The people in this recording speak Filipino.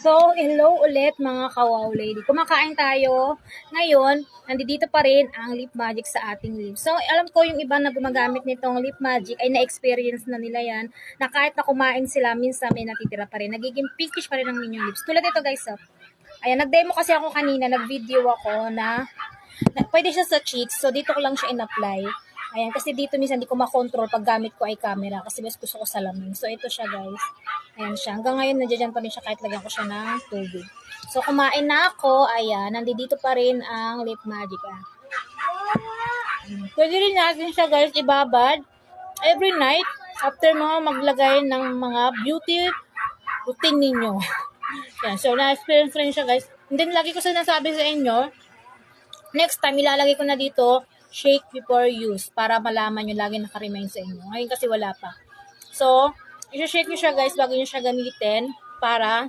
So, hello ulit mga kawaw lady. Kumakain tayo. Ngayon, nandito pa rin ang Lip Magic sa ating lips. So, alam ko yung iba na gumagamit nitong Lip Magic ay na-experience na nila yan na kahit na kumain sila, minsan may natitira pa rin. Nagiging pinkish pa rin ang inyong lips. Tulad ito guys, oh. Ayan, nag-demo kasi ako kanina, nag-video ako na pwede siya sa cheeks. So, dito ko lang siya in-apply. Ayan, kasi dito minsan hindi ko makontrol pag gamit ko ay camera kasi mas gusto ko salamin. So, ito siya guys. Ayan siya. Hanggang ngayon, nandiyan pa rin siya kahit lagyan ko siya ng tubig. So, kumain na ako. Ayan, nandito pa rin ang Lip Magic. Pwede rin natin siya guys ibabad every night after mga maglagay ng mga beauty routine ninyo. Yan. So, na-experience rin siya guys. And then, lagi ko sinasabi sa inyo, next time, ilalagay ko na dito, shake before use, para malaman nyo lagi nakaremind sa inyo. Ngayon kasi wala pa. So, i-shake nyo siya guys bago nyo siya gamitin para